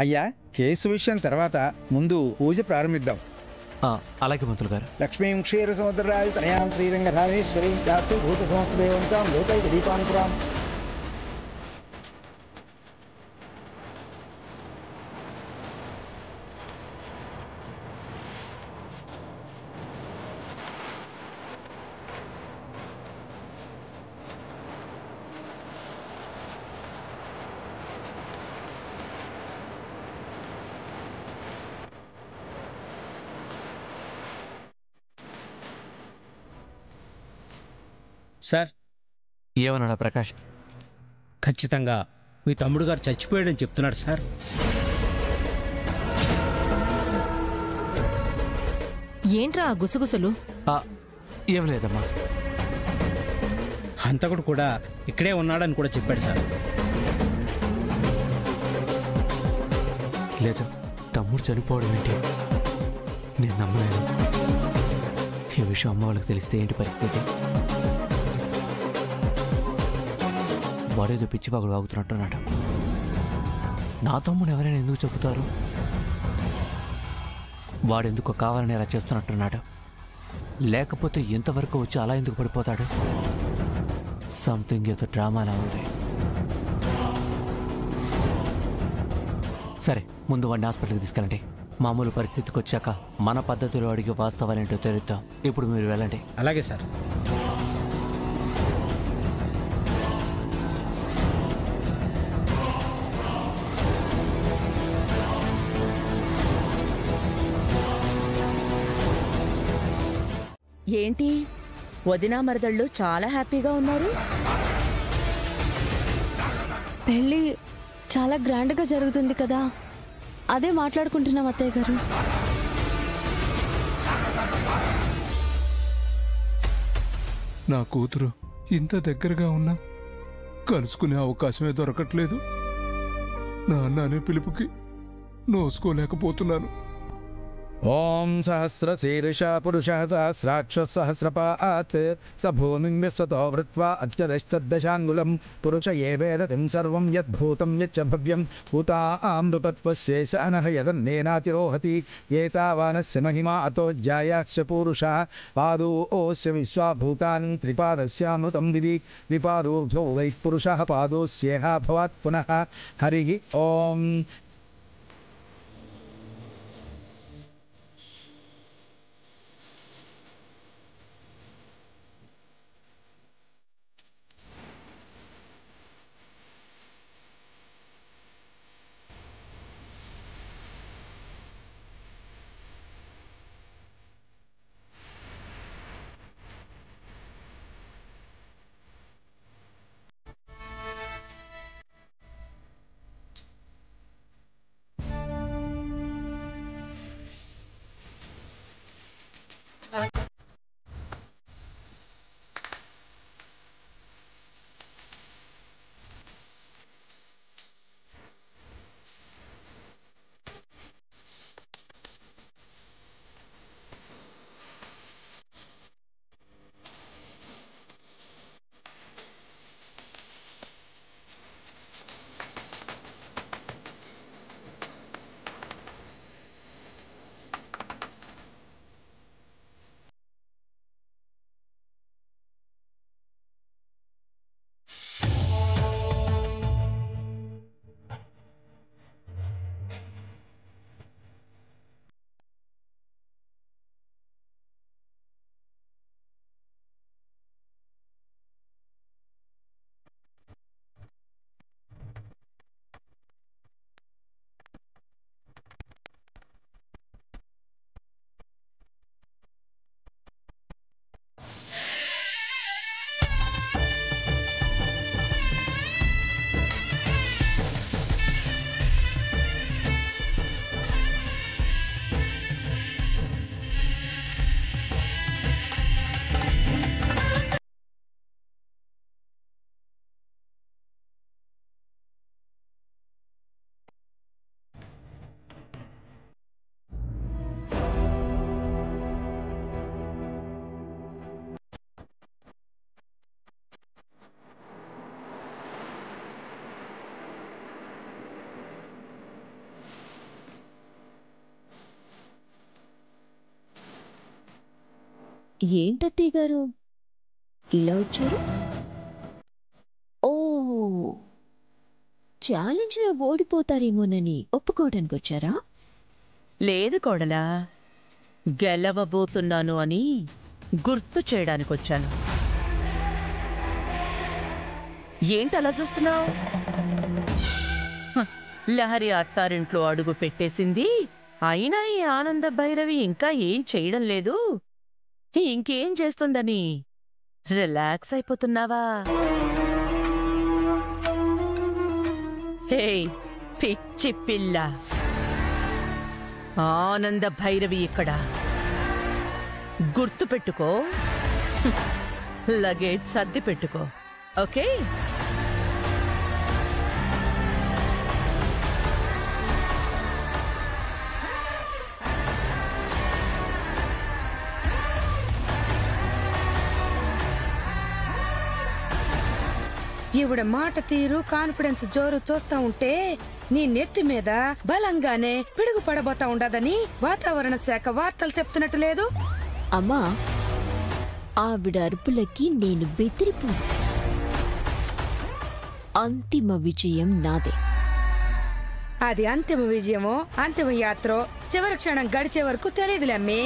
అయ్యా, కేసు విషయం తర్వాత ముందు పూజ ప్రారంభిద్దాం. అలాగే మంత్రులు గారు. లక్ష్మీం క్షీర సముద్రరాజు తనయాం శ్రీరంగధారేశ్వరి దాసి భూత సమస్తదేవంతాం లోకైక దీపాంకురాం. సార్, ఏమన్నాడా ప్రకాష్? ఖచ్చితంగా మీ తమ్ముడు గారు చచ్చిపోయాడని చెప్తున్నాడు సార్. ఏంట్రా ఆ గుసగుసలు? ఏం లేదమ్మా. హంతకుడు కూడా ఇక్కడే ఉన్నాడని కూడా చెప్పాడు సార్. లేదు, తమ్ముడు చనిపోవడం ఏంటి? నేను నమ్మలేదు. ఈ విషయం అమ్మ వాళ్ళకి తెలిస్తే ఏంటి పరిస్థితి? వాడేదో పిచ్చివాగుడు వాగుతున్నట్టున్నాడు. నా తమ్ముడు ఎవరైనా ఎందుకు చెబుతారు? వాడెందుకు కావాలని అలా చేస్తున్నట్టున్నాడు. లేకపోతే ఎంతవరకు వచ్చి అలా ఎందుకు పడిపోతాడు? సంథింగ్ ఏదో డ్రామాలా ఉంది. సరే, ముందు వాడిని హాస్పిటల్కి తీసుకెళ్ళండి. మామూలు పరిస్థితికి వచ్చాక మన పద్ధతిలో అడిగి వాస్తవాలేంటో తెలుద్దాం. ఇప్పుడు మీరు వెళ్ళండి. అలాగే సార్. ఏంటి వదినా మరదళ్ళు చాలా హ్యాపీగా ఉన్నారు? పెళ్ళి చాలా గ్రాండ్గా జరుగుతుంది కదా, అదే మాట్లాడుకుంటున్నాం అత్తయ్య గారు. నా కూతురు ఇంత దగ్గరగా ఉన్నా కలుసుకునే అవకాశమే దొరకట్లేదు. నాన్న అనే పిలుపుకి నోసుకోలేకపోతున్నాను. ఓం సహస్రశీర్ష పురుష సహస్రాక్ష సహస్రపాత్ స భూమిం విశ్వతో వృత్వా అత్యదష్టదశాంగుళం పురుష ఏవేదతిం సర్వం యద్భూతం యచ్చ భవ్యం భూతామృతత్వశేష అనః యదన్నేనాతిరోహతి ఏతావానస్య మహిమా అతో జ్యాయాక్ష పురుషः పాదోస్య విశ్వాభూతాని త్రిపాదస్యామృతం విధి విపాదోర్ధ్వో వై పురుషः పాదోస్యేహ భవాత్ పునః. హరి ఓం. ఏంటత్తయ్య గారు ఇలా వచ్చారు? ఓ, ఛాలెంజ్లో ఓడిపోతారేమోనని ఒప్పుకోవడానికి వచ్చారా? లేదు కోడలా, గెలవబోతున్నాను అని గుర్తు చేయడానికొచ్చాను. ఏంటలా చూస్తున్నావు? లహరి అత్తారింట్లో అడుగు పెట్టేసింది, అయినా ఈ ఆనంద భైరవి ఇంకా ఏం చేయడం లేదు, ఇంకేం చేస్తుందని రిలాక్స్ అయిపోతున్నావా? హే పిచ్చి పిల్ల, ఆనంద భైరవి ఇక్కడ, గుర్తు పెట్టుకో, లగేజ్ సర్ది పెట్టుకో, ఓకే? ఈవిడ మాట తీరు, కాన్ఫిడెన్స్ జోరు చూస్తా ఉంటే నీ నెత్తి మీద బలంగానే పిడుగు పడబోతా ఉండదని వాతావరణ శాఖ వార్తలు చెప్తున్నట్టు లేదు? అమ్మా, ఆవిడ అరుపులకి నేను బెదిరిపో. అంతిమ విజయం నాదే. అది అంతిమ విజయమో అంతిమ యాత్రో చివరి క్షణం గడిచే వరకు తెలియదులే అమ్మీ.